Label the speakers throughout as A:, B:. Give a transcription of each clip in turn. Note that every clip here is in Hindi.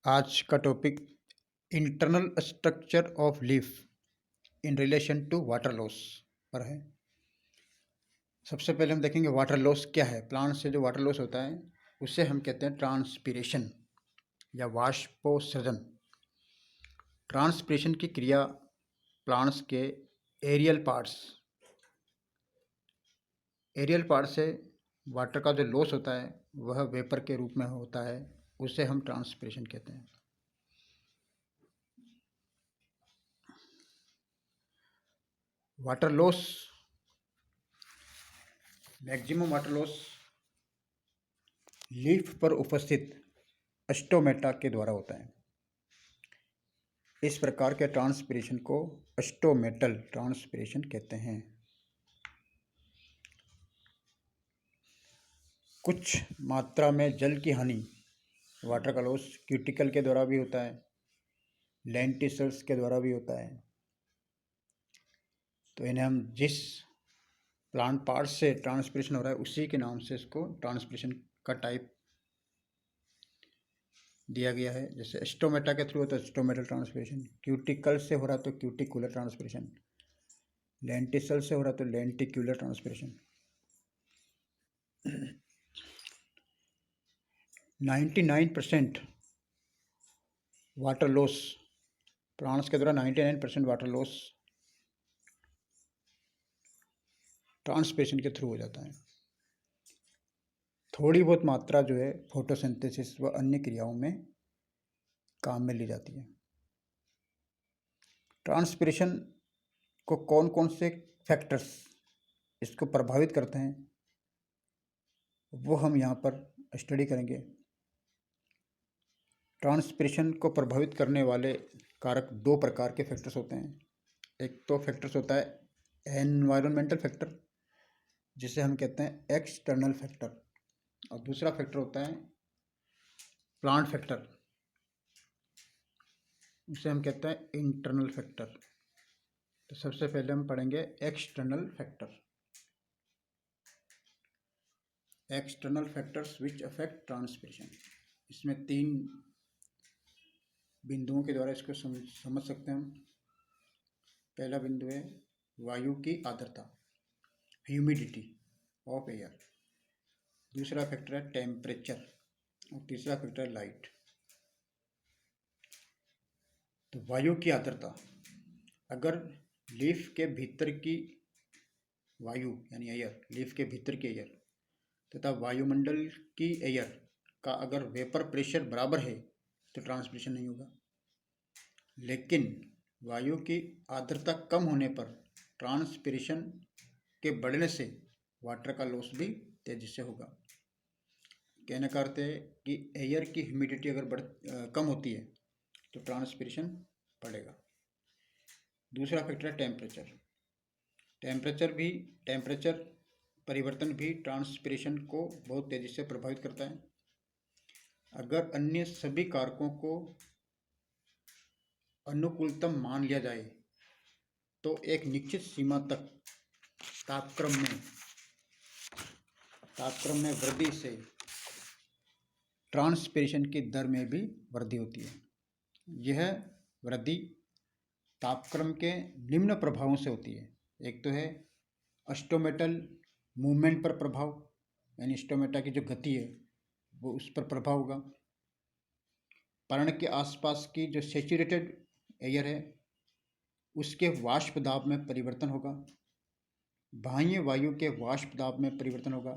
A: आज का topic internal structure of leaf in relation to water loss पर है। सबसे पहले हम देखेंगे वाटर लॉस क्या है। प्लांट से जो वाटर लॉस होता है उसे हम कहते हैं ट्रांसपीरेशन या वाष्पोत्सर्जन। ट्रांसपीरेशन की क्रिया प्लांट्स के एरियल पार्ट से वाटर का जो लॉस होता है वह वेपर के रूप में होता है, उसे हम ट्रांसपीरेशन कहते हैं। Water loss, maximum water loss leaf पर उपस्थित स्टोमेटा के द्वारा होता है। इस प्रकार के ट्रांसपीरेशन को स्टोमेटल ट्रांसपीरेशन कहते हैं। कुछ मात्रा में जल की हानि, वाटर का लॉस क्यूटिकल के द्वारा भी होता है, लेंटिसल्स के द्वारा भी होता है। तो इन्हें हम जिस प्लांट पार्ट से ट्रांसपीरेशन हो रहा है उसी के नाम से इसको ट्रांसपीरेशन का टाइप दिया गया है। जैसे स्टोमेटा के थ्रू होता है स्टोमेटल ट्रांसपीरेशन, क्यूटिकल से हो रहा तो क्यूटिकुलर ट्रांसपीरेशन, लेंटिसल से हो रहा तो लेंटिक्यूलर ट्रांसपीरेशन। 99% वाटर लॉस प्लांट्स के द्वारा 99% वाटर लॉस ट्रांसपीरेशन के थ्रू हो जाता है। थोड़ी बहुत मात्रा जो है फोटोसिंथेसिस व अन्य क्रियाओं में काम में ली जाती है। ट्रांसपीरेशन को कौन कौन से फैक्टर्स इसको प्रभावित करते हैं वो हम यहाँ पर स्टडी करेंगे। ट्रांसपीरेशन को प्रभावित करने वाले कारक दो प्रकार के फैक्टर्स होते हैं। एक तो फैक्टर्स होता है एनवायरमेंटल फैक्टर, जिसे हम कहते हैं एक्सटर्नल फैक्टर, और दूसरा फैक्टर होता है प्लांट फैक्टर, उसे हम कहते हैं इंटरनल फैक्टर। तो सबसे पहले हम पढ़ेंगे external factor. External factors which affect transpiration. इसमें तीन बिंदुओं के द्वारा इसको समझ सकते हैं हम। पहला बिंदु है वायु की आर्द्रता, ह्यूमिडिटी ऑफ एयर। दूसरा फैक्टर है टेम्परेचर और तीसरा फैक्टर है लाइट। तो वायु की आर्द्रता, अगर लीफ के भीतर की वायु यानी एयर, लीफ के भीतर की एयर तथा वायुमंडल की एयर का अगर वेपर प्रेशर बराबर है तो ट्रांसपीरेशन नहीं होगा। लेकिन वायु की आर्द्रता कम होने पर ट्रांसपीरेशन के बढ़ने से वाटर का लॉस भी तेजी से होगा। कहने का अर्थ है कि एयर की ह्यूमिडिटी अगर कम होती है तो ट्रांसपीरेशन बढ़ेगा। दूसरा फैक्टर है टेम्परेचर। टेम्परेचर परिवर्तन भी ट्रांसपीरेशन को बहुत तेज़ी से प्रभावित करता है। अगर अन्य सभी कारकों को अनुकूलतम मान लिया जाए तो एक निश्चित सीमा तक तापक्रम में वृद्धि से ट्रांसपीरेशन की दर में भी वृद्धि होती है। यह वृद्धि तापक्रम के निम्न प्रभावों से होती है। एक तो है स्टोमेटल मूवमेंट पर प्रभाव, यानी स्टोमेटा की जो गति है वो उस पर प्रभाव होगा। पर्ण के आसपास की जो सैचुरेटेड एयर है उसके वाष्प दाब में परिवर्तन होगा। बाह्य वायु के वाष्प दाब में परिवर्तन होगा।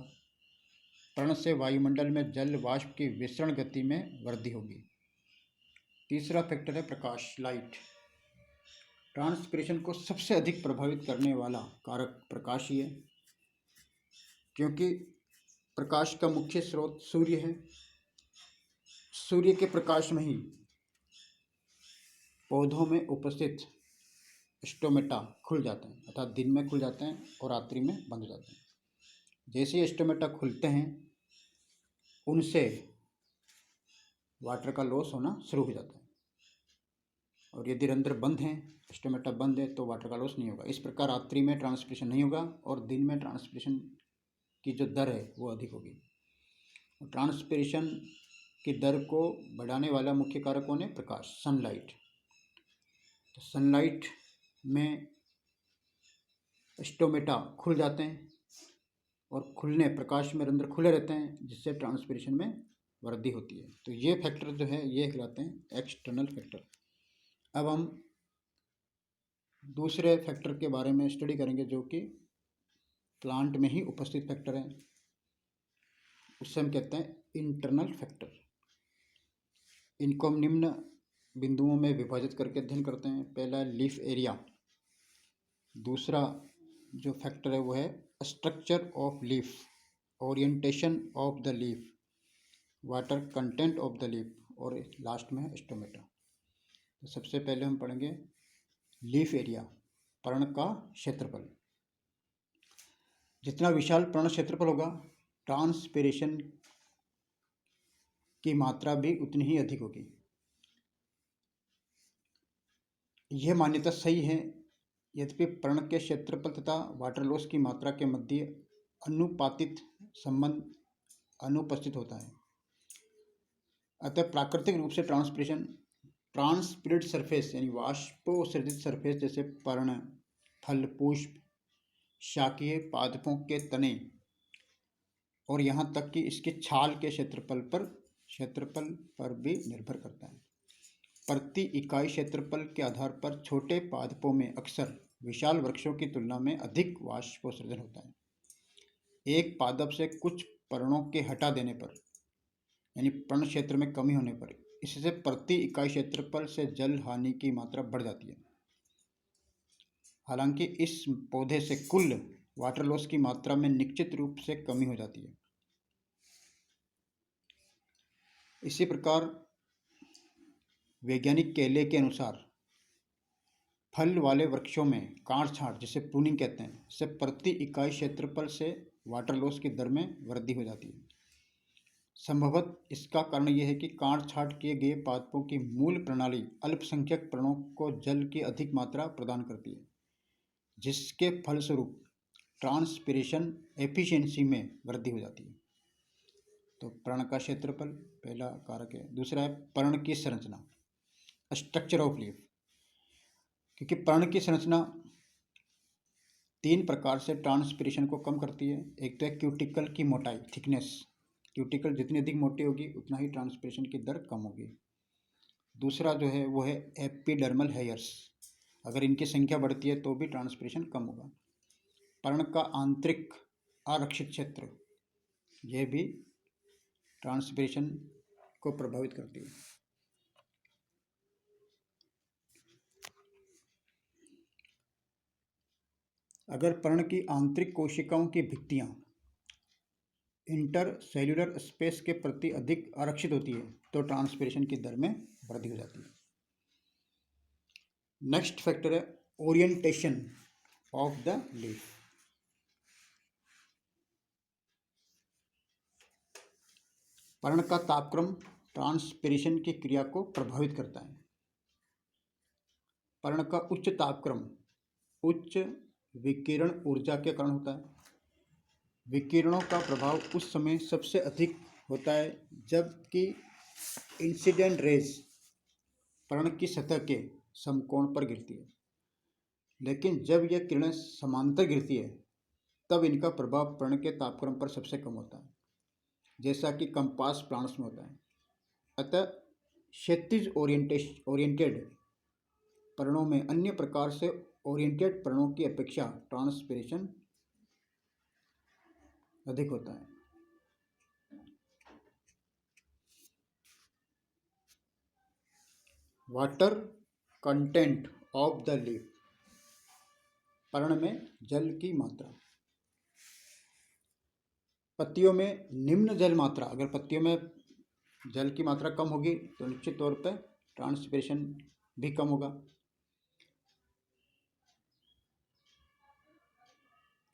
A: पर्ण से वायुमंडल में जल वाष्प की विसरण गति में वृद्धि होगी। तीसरा फैक्टर है प्रकाश, लाइट। ट्रांसपीरेशन को सबसे अधिक प्रभावित करने वाला कारक प्रकाश ही है, क्योंकि प्रकाश का मुख्य स्रोत सूर्य है। सूर्य के प्रकाश में ही पौधों में उपस्थित स्टोमेटा खुल जाते हैं, अर्थात दिन में खुल जाते हैं और रात्रि में बंद हो जाते हैं। जैसे ही स्टोमेटा खुलते हैं उनसे वाटर का लॉस होना शुरू हो जाता है, और यदि रंध्र बंद हैं, स्टोमेटा बंद है, तो वाटर का लॉस नहीं होगा। इस प्रकार रात्रि में ट्रांसपीरेशन नहीं होगा और दिन में ट्रांसपीरेशन की जो दर है वो अधिक होगी। ट्रांसपीरेशन की दर को बढ़ाने वाला मुख्य कारक कौन है? प्रकाश, सनलाइट। तो सनलाइट में स्टोमेटा खुल जाते हैं और प्रकाश में रंध्र खुले रहते हैं, जिससे ट्रांसपिरेशन में वृद्धि होती है। तो ये फैक्टर जो है ये कहलाते हैं एक्सटर्नल फैक्टर। अब हम दूसरे फैक्टर के बारे में स्टडी करेंगे जो कि प्लांट में ही उपस्थित फैक्टर हैं, उससे हम कहते हैं इंटरनल फैक्टर। इनको हम निम्न बिंदुओं में विभाजित करके अध्ययन करते हैं। पहला है लीफ एरिया, दूसरा जो फैक्टर है वो है structure of leaf, orientation of the leaf, water content of the leaf, और लास्ट में है स्टोमेटा। तो सबसे पहले हम पढ़ेंगे लीफ एरिया, पर्ण का क्षेत्रफल। जितना विशाल पर्ण क्षेत्रफल होगा, ट्रांसपिरेशन की मात्रा भी उतनी ही अधिक होगी। यह मान्यता सही है, यद्यपि पर्ण के क्षेत्रफल तथा वाटर लॉस की मात्रा के मध्य अनुपातिक संबंध अनुपस्थित होता है। अतः प्राकृतिक रूप से ट्रांसपिरेट सरफेस यानी वाष्पोत्सर्जित सरफेस जैसे पर्ण, फल, पुष्प, शाकीय पादपों के तने और यहाँ तक कि इसके छाल के क्षेत्रफल पर भी निर्भर करता है। प्रति इकाई क्षेत्रफल के आधार पर छोटे पादपों में अक्सर विशाल वृक्षों की तुलना में अधिक वाष्पोत्सर्जन होता है। एक पादप से कुछ पर्णों के हटा देने पर यानी पर्ण क्षेत्र में कमी होने पर इससे प्रति इकाई क्षेत्रफल से जल हानि की मात्रा बढ़ जाती है। हालांकि इस पौधे से कुल वाटर लॉस की मात्रा में निश्चित रूप से कमी हो जाती है। इसी प्रकार वैज्ञानिक केले के अनुसार फल वाले वृक्षों में काट छांट जिसे प्रूनिंग कहते हैं, इससे प्रति इकाई क्षेत्रफल से वाटर लॉस की दर में वृद्धि हो जाती है। संभवतः इसका कारण यह है कि काट छांट किए गए पादपों की मूल प्रणाली अल्पसंख्यक पर्णों को जल की अधिक मात्रा प्रदान करती है, जिसके फलस्वरूप ट्रांसपिरेशन एफिशिएंसी में वृद्धि हो जाती है। तो पर्ण का क्षेत्रफल पहला कारक है। दूसरा है पर्ण की संरचना, स्ट्रक्चर ऑफ लीफ। क्योंकि पर्ण की संरचना 3 प्रकार से ट्रांसपिरेशन को कम करती है। एक तो है क्यूटिकल की मोटाई, थिकनेस। क्यूटिकल जितनी अधिक मोटी होगी उतना ही ट्रांसपिरेशन की दर कम होगी। दूसरा जो है वो है एपिडर्मल हेयर्स, अगर इनकी संख्या बढ़ती है तो भी ट्रांसपिरेशन कम होगा। पर्ण का आंतरिक आरक्षित क्षेत्र, यह भी ट्रांसपिरेशन को प्रभावित करती है। अगर पर्ण की आंतरिक कोशिकाओं की भित्तियां इंटरसेल्यूलर स्पेस के प्रति अधिक आरक्षित होती है तो ट्रांसपिरेशन की दर में वृद्धि हो जाती है। नेक्स्ट फैक्टर है ओरिएंटेशन ऑफ द लीफ। पर्ण का तापक्रम ट्रांसपिरेशन की क्रिया को प्रभावित करता है। पर्ण का उच्च तापक्रम उच्च विकिरण ऊर्जा के कारण होता है। विकिरणों का प्रभाव उस समय सबसे अधिक होता है जबकि इंसिडेंट रेज पर्ण की सतह के समकोण पर गिरती है, लेकिन जब यह किरणें समांतर गिरती है तब इनका प्रभाव पर्ण के तापक्रम पर सबसे कम होता है, जैसा कि कंपास प्लांट्स में होता है। अतः क्षैतिज ओरिएंटेड पर्णों में अन्य प्रकार से ओरिएंटेड पर्णों की अपेक्षा ट्रांसपिरेशन अधिक होता है। Water content of the leaf, पर्ण में जल की मात्रा। पत्तियों में निम्न जल मात्रा, अगर पत्तियों में जल की मात्रा कम होगी तो निश्चित तौर पर ट्रांसपिरेशन भी कम होगा।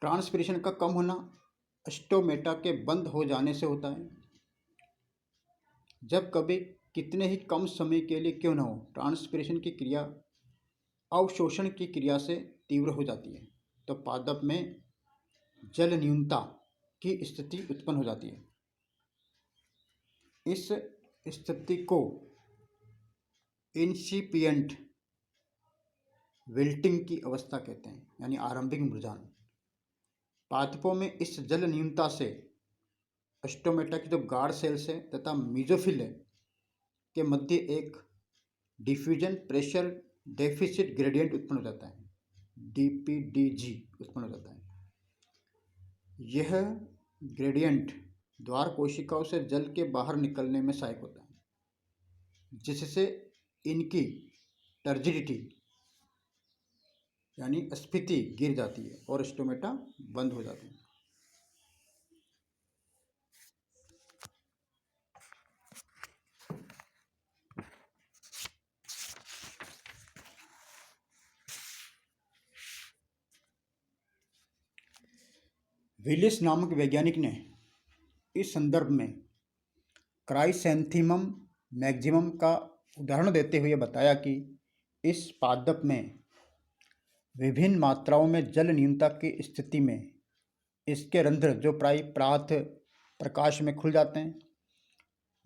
A: ट्रांसपिरेशन का कम होना स्टोमेटा के बंद हो जाने से होता है। जब कभी कितने ही कम समय के लिए क्यों न हो, ट्रांसपिरेशन की क्रिया अवशोषण की क्रिया से तीव्र हो जाती है तो पादप में जल न्यूनता की स्थिति उत्पन्न हो जाती है। इस स्थिति को इंसिपिएंट विल्टिंग की अवस्था कहते हैं, यानी आरंभिक मुरझान। पादपों में इस जल न्यूनता से स्टोमेटा की जो गार्ड सेल्स है तथा मीजोफिल है के मध्य एक डिफ्यूजन प्रेशर डेफिसिट ग्रेडियंट उत्पन्न हो जाता है, डीपीडीजी उत्पन्न हो जाता है। यह ग्रेडियंट द्वार कोशिकाओं से जल के बाहर निकलने में सहायक होता है, जिससे इनकी टर्जिडिटी यानी स्फीति गिर जाती है और स्टोमेटा बंद हो जाते हैं। विलिस नामक वैज्ञानिक ने इस संदर्भ में क्राइसैंथेमम मैक्सिमम का उदाहरण देते हुए बताया कि इस पादप में विभिन्न मात्राओं में जल न्यूनता की स्थिति में इसके रंध्र जो प्रातः प्रकाश में खुल जाते हैं,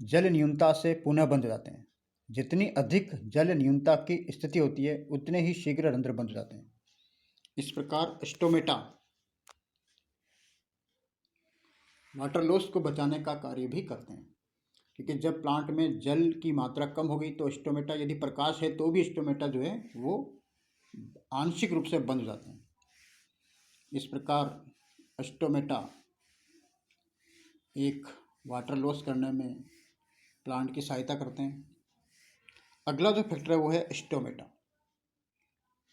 A: जल न्यूनता से पुनः बंद हो जाते हैं। जितनी अधिक जल न्यूनता की स्थिति होती है उतने ही शीघ्र रंध्र बंद हो जाते हैं। इस प्रकार स्टोमेटा वाटर लॉस को बचाने का कार्य भी करते हैं, क्योंकि जब प्लांट में जल की मात्रा कम हो गई तो स्टोमेटा, यदि प्रकाश है तो भी स्टोमेटा जो है वो आंशिक रूप से बंद हो जाते हैं। इस प्रकार स्टोमेटा एक वाटर लॉस करने में प्लांट की सहायता करते हैं। अगला जो फैक्टर है वो है स्टोमेटा,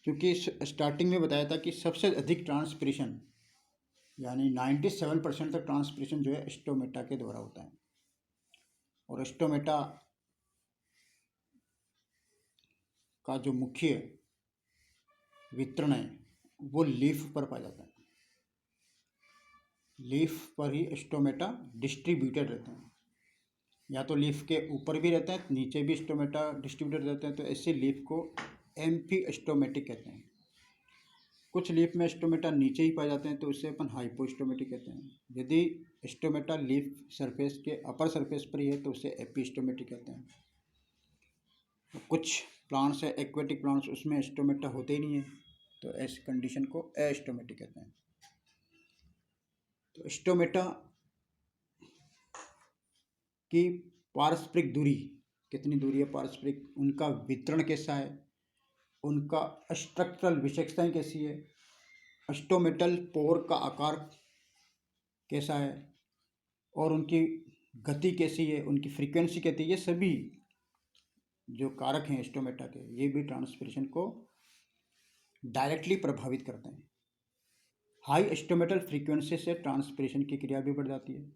A: क्योंकि स्टार्टिंग में बताया था कि सबसे अधिक ट्रांसपिरेशन यानी 97% तक ट्रांसपिरेशन जो है स्टोमेटा के द्वारा होता है, और स्टोमेटा का जो मुख्य वितरण है वो लीफ पर पाया जाता है। लीफ पर ही स्टोमेटा डिस्ट्रीब्यूटेड रहते हैं, या तो लीफ के ऊपर भी रहते हैं, नीचे भी स्टोमेटा डिस्ट्रीब्यूटेड रहते हैं, तो ऐसे लीफ को एम्फीस्टोमेटिक कहते हैं। कुछ लीफ में स्टोमेटा नीचे ही पाए जाते हैं तो उसे अपन हाइपोस्टोमेटिक कहते हैं। यदि स्टोमेटा लीफ सरफेस के अपर सरफेस पर ही है तो उसे एपिस्टोमेटिक कहते हैं। कुछ प्लांट्स है एक्वेटिक प्लांट्स, उसमें स्टोमेटा होते ही नहीं है, तो ऐसी कंडीशन को एस्टोमेटिक कहते हैं। तो स्टोमेटा की पारस्परिक दूरी, कितनी दूरी है पारस्परिक, उनका वितरण कैसा है, उनका स्ट्रक्चरल विशेषताएं कैसी है, स्टोमेटल पोर का आकार कैसा है, और उनकी गति कैसी है, उनकी फ्रीक्वेंसी कैसी है, ये सभी जो कारक हैं स्टोमेटा के, ये भी ट्रांसपिरेशन को डायरेक्टली प्रभावित करते हैं। हाई स्टोमेटल फ्रीक्वेंसी से ट्रांसपिरेशन की क्रिया भी बढ़ जाती है।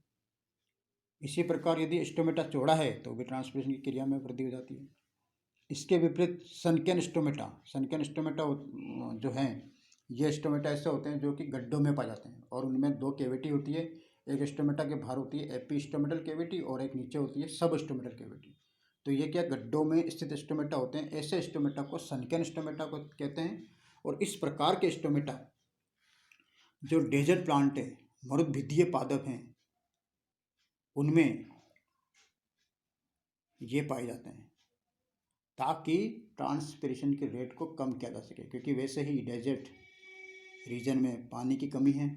A: इसी प्रकार यदि स्टोमेटा चौड़ा है तो भी ट्रांसपिरेशन की क्रिया में वृद्धि हो जाती है। इसके विपरीत सनकेन स्टोमेटा जो हैं, ये स्टोमेटा ऐसे होते हैं जो कि गड्ढों में पाए जाते हैं, और उनमें दो कैविटी होती है। एक स्टोमेटा के बाहर होती है एपिस्टोमेटल कैविटी, और एक नीचे होती है सब स्टोमेटल कैविटी। तो ये क्या गड्ढों में स्थित स्टोमेटा होते हैं। ऐसे स्टोमेटा को सनकेन स्टोमेटा को कहते हैं। और इस प्रकार के स्टोमेटा जो डेजर्ट प्लांट है, मरुद्भिदीय पादप हैं, उनमें ये पाए जाते हैं, ताकि ट्रांसपिरेशन के रेट को कम किया जा सके। क्योंकि वैसे ही डेजर्ट रीजन में पानी की कमी है,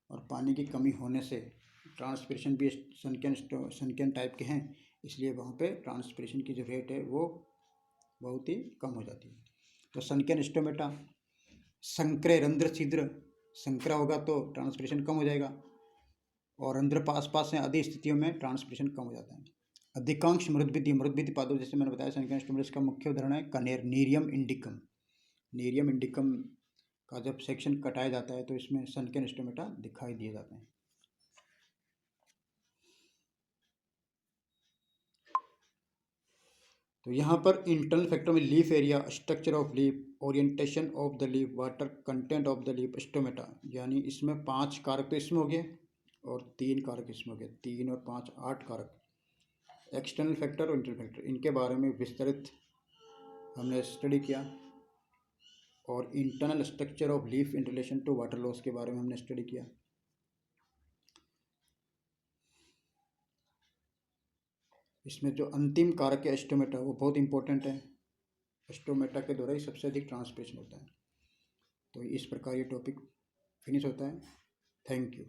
A: और पानी की कमी होने से ट्रांसपिरेशन भी सनकेन टाइप के हैं, इसलिए वहाँ पे ट्रांसपिरेशन की जो रेट है वो बहुत ही कम हो जाती है। तो सनकेन स्टोमेटा, संकरे रंध्र छिद्र, संकरा होगा तो ट्रांसपिरेशन कम हो जाएगा, और रंध्र पास हैं आदि स्थितियों में ट्रांसपिरेशन कम हो जाता है। अधिकांश मरुद्भिदी पादप, जैसे मैंने बताया सनकेन स्टोमेटा का मुख्य उदाहरण है कनेर, नीरियम इंडिकम। नीरियम इंडिकम का जब सेक्शन कटाया जाता है तो इसमें सनकेन स्टोमेटा दिखाई दिए जाते हैं। तो यहाँ पर इंटरनल फैक्टर में leaf area, structure of leaf, orientation of the leaf, water content of the leaf, stomata, यानी इसमें 5 कारक तो इसमें हो गए और 3 कारक इसमें हो गए। 3 और 5 8 कारक। एक्सटर्नल फैक्टर और इंटरनल फैक्टर, इनके बारे में विस्तृत हमने स्टडी किया। और internal structure of leaf in relation to water loss के बारे में हमने स्टडी किया। इसमें जो अंतिम कारक है एस्टोमेटा, वो बहुत इंपॉर्टेंट है। एस्टोमेटा के द्वारा ही सबसे अधिक ट्रांसप्रेशन होता है। तो इस प्रकार ये टॉपिक फिनिश होता है। Thank you.